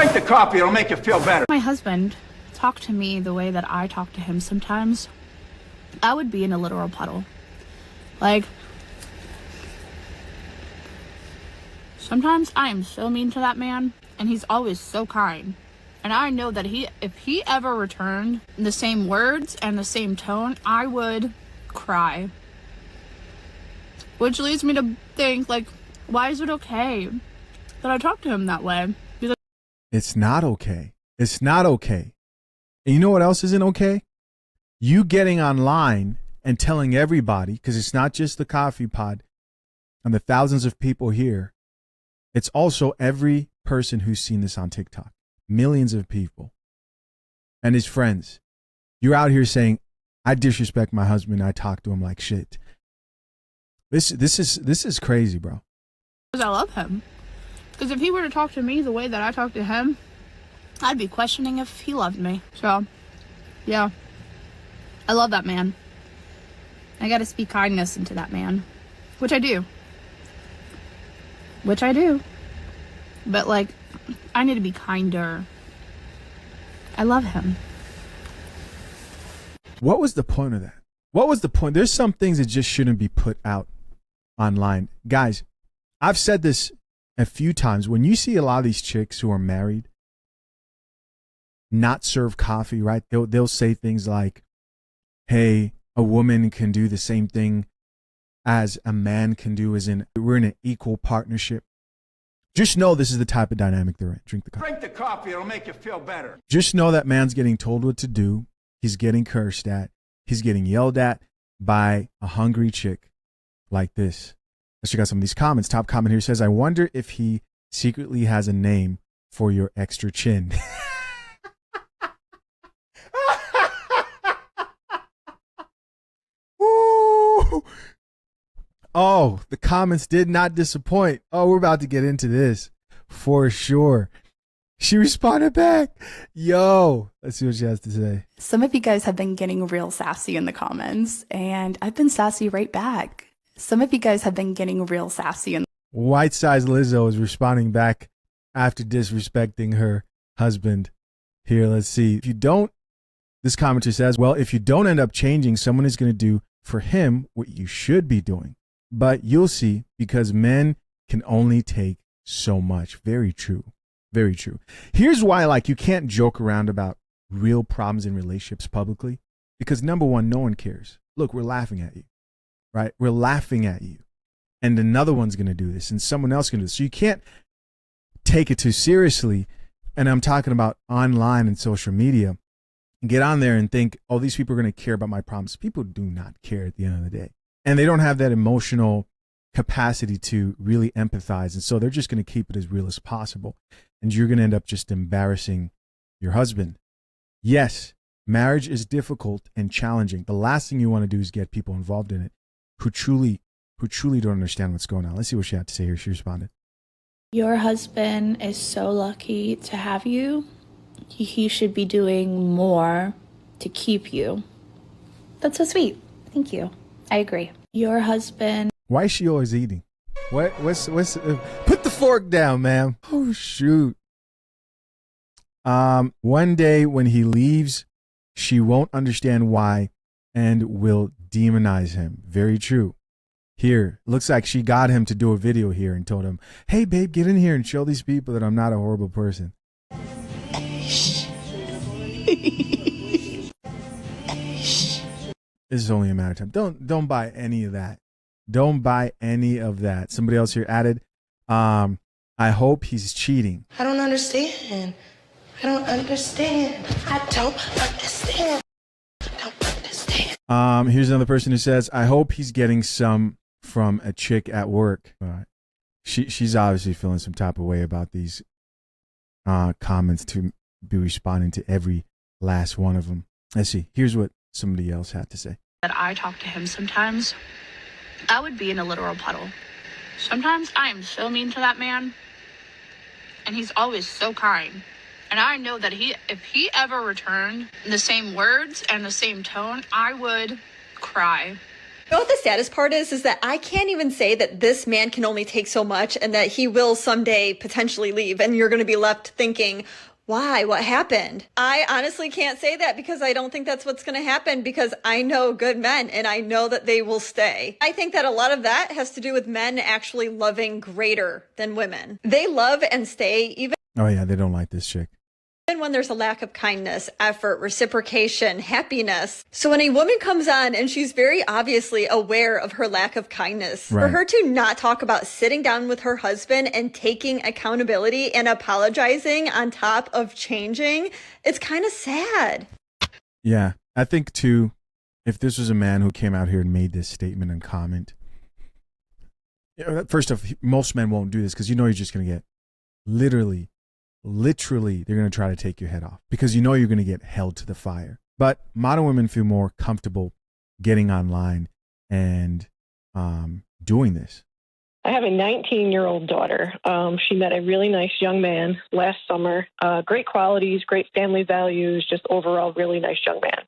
Drink the coffee, it'll make you feel better. My husband talked to me the way that I talk to him sometimes, I would be in a literal puddle. Like, sometimes I am so mean to that man, and he's always so kind. And I know that if he ever returned the same words and the same tone, I would cry. Which leads me to think, like, why is it okay that I talk to him that way? Because it's not okay. It's not okay. And you know what else isn't okay? You getting online and telling everybody, because it's not just the coffee pod and the thousands of people here. It's also every person who's seen this on TikTok. Millions of people and his friends. You're out here saying, I disrespect my husband. I talk to him like shit. This is crazy, bro. Because I love him. Because if he were to talk to me the way that I talk to him, I'd be questioning if he loved me. So, yeah. I love that man. I gotta speak kindness into that man. Which I do. But, like, I need to be kinder. I love him. What was the point of that? What was the point? There's some things that just shouldn't be put out online. Guys, I've said this a few times. When you see a lot of these chicks who are married not serve coffee, right? They'll say things like, hey, a woman can do the same thing as a man can do, as in we're in an equal partnership. Just know this is the type of dynamic they're in. Drink the coffee. Drink the coffee, it'll make you feel better. Just know that man's getting told what to do. He's getting cursed at. He's getting yelled at by a hungry chick like this. Let's check out some of these comments. Top comment here says, I wonder if he secretly has a name for your extra chin. Ooh. Oh, the comments did not disappoint. Oh, we're about to get into this for sure. She responded back. Yo, let's see what she has to say. Some of you guys have been getting real sassy in the comments, and I've been sassy right back. Some of you guys have been getting real sassy. White size Lizzo is responding back after disrespecting her husband. Here, let's see. If you don't, this commenter says, well, if you don't end up changing, someone is going to do for him what you should be doing. But you'll see, because men can only take so much. Very true. Very true. Here's why, like, you can't joke around about real problems in relationships publicly, because number one, no one cares. Look, we're laughing at you, right? We're laughing at you. And another one's going to do this, and someone else can do this. So you can't take it too seriously. And I'm talking about online and social media. Get on there and think, oh, these people are going to care about my problems. People do not care at the end of the day. And they don't have that emotional capacity to really empathize. And so they're just going to keep it as real as possible. And you're going to end up just embarrassing your husband. Yes, marriage is difficult and challenging. The last thing you want to do is get people involved in it who truly don't understand what's going on. Let's see what she had to say here. She responded. Your husband is so lucky to have you. He should be doing more to keep you. That's so sweet. Thank you. I agree. Your husband. Why is she always eating? What's put the fork down, ma'am. Oh, shoot. One day when he leaves, she won't understand why and will demonize him. Very true. Here, looks like she got him to do a video here and told him, hey, babe, get in here and show these people that I'm not a horrible person. This is only a matter of time. Don't buy any of that. Don't buy any of that. Somebody else here added, I hope he's cheating. I don't understand. I don't understand. Here's another person who says, I hope he's getting some from a chick at work. She's obviously feeling some type of way about these comments to be responding to every last one of them. Let's see. Here's what somebody else had to say. that I talk to him sometimes, I would be in a literal puddle. Sometimes I am so mean to that man, and he's always so kind. And I know that if he ever returned the same words and the same tone, I would cry. You know what the saddest part is that I can't even say that this man can only take so much and that he will someday potentially leave, and you're going to be left thinking, why? What happened? I honestly can't say that because I don't think that's what's going to happen, because I know good men and I know that they will stay. I think that a lot of that has to do with men actually loving greater than women. They love and stay even Oh yeah, they don't like this chick. when there's a lack of kindness, effort, reciprocation, happiness. So when a woman comes on and she's very obviously aware of her lack of kindness, Right. for her to not talk about sitting down with her husband and taking accountability and apologizing on top of changing, it's kind of sad. Yeah, I think too, if this was a man who came out here and made this statement and comment, first off, most men won't do this because you're just going to get literally, they're going to try to take your head off because you're going to get held to the fire. But modern women feel more comfortable getting online and doing this. I have a 19-year-old daughter. She met a really nice young man last summer. Great qualities, great family values, just overall really nice young man.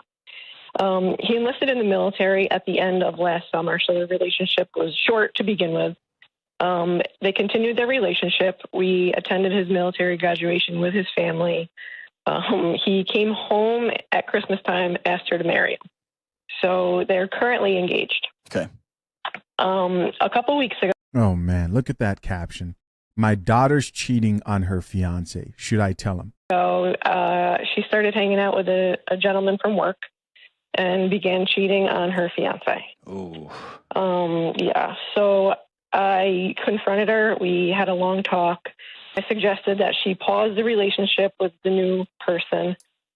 He enlisted in the military at the end of last summer, so the relationship was short to begin with. They continued their relationship. We attended his military graduation with his family. He came home at Christmas time, asked her to marry him. So they're currently engaged. Okay. A couple weeks ago. Oh man, look at that caption. My daughter's cheating on her fiance. Should I tell him? So she started hanging out with a gentleman from work and began cheating on her fiance. Ooh. Yeah. So I confronted her. We had a long talk. I suggested that she pause the relationship with the new person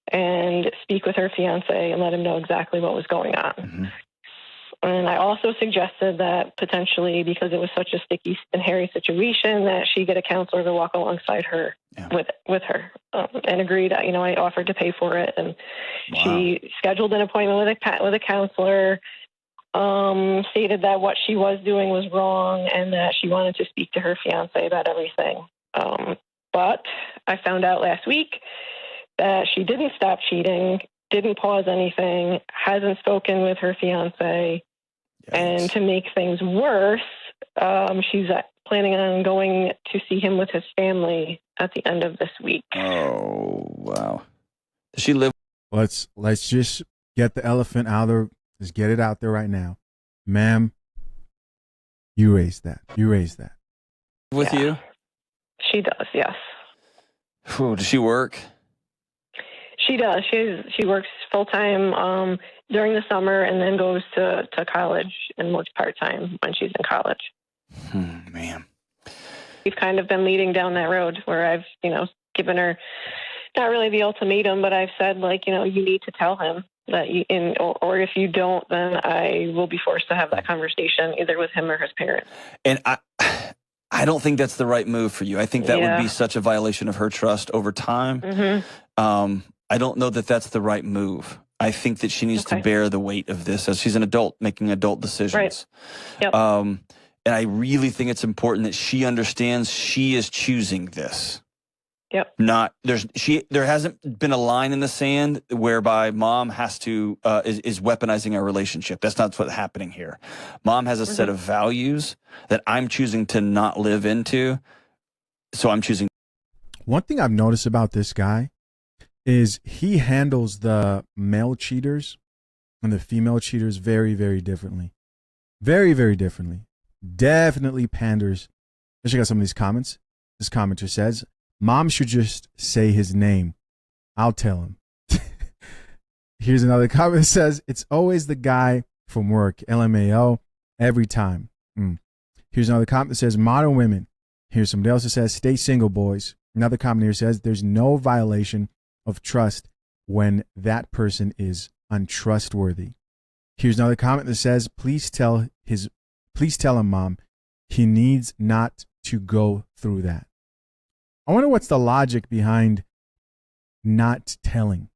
and speak with her fiance and let him know exactly what was going on. Mm-hmm. And I also suggested that potentially, because it was such a sticky and hairy situation, that she get a counselor to walk alongside her with her, and agreed. I offered to pay for it, and she scheduled an appointment with a counselor. Stated that what she was doing was wrong and that she wanted to speak to her fiance about everything. But I found out last week that she didn't stop cheating, didn't pause anything, hasn't spoken with her fiance. Yes. And to make things worse, she's planning on going to see him with his family at the end of this week. Oh, wow. Does she live? Let's just get the elephant out there. Just get it out there right now. Ma'am, you raised that. With you? She does, yes. Ooh, does she work? She does. She works full-time during the summer and then goes to college and works part-time when she's in college. Man. We've kind of been leading down that road where I've, given her not really the ultimatum, but I've said, you need to tell him that or if you don't, then I will be forced to have that conversation either with him or his parents. And I don't think that's the right move for you. I think that would be such a violation of her trust over time. Mm-hmm. I don't know that that's the right move. I think that she needs to bear the weight of this as she's an adult making adult decisions. Right. Yep. And I really think it's important that she understands she is choosing this. Yep. There hasn't been a line in the sand whereby mom has to is weaponizing our relationship. That's not what's happening here. Mom has a set of values that I'm choosing to not live into. So I'm choosing. One thing I've noticed about this guy is he handles the male cheaters and the female cheaters very, very differently. Very, very differently. Definitely panders. Let's check out some of these comments. This commenter says, Mom should just say his name. I'll tell him. Here's another comment that says, it's always the guy from work. LMAO. Every time. Here's another comment that says, modern women. Here's somebody else that says, stay single, boys. Another comment here says, there's no violation of trust when that person is untrustworthy. Here's another comment that says, please tell him, Mom, he needs not to go through that. I wonder what's the logic behind not telling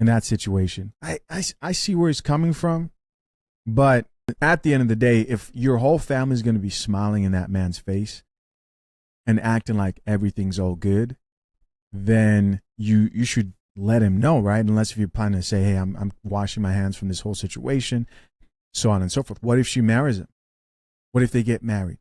in that situation. I see where he's coming from, but at the end of the day, if your whole family is going to be smiling in that man's face and acting like everything's all good, then you should let him know, right? Unless if you're planning to say, hey, I'm washing my hands from this whole situation. so on and so forth. What if she marries him? What if they get married?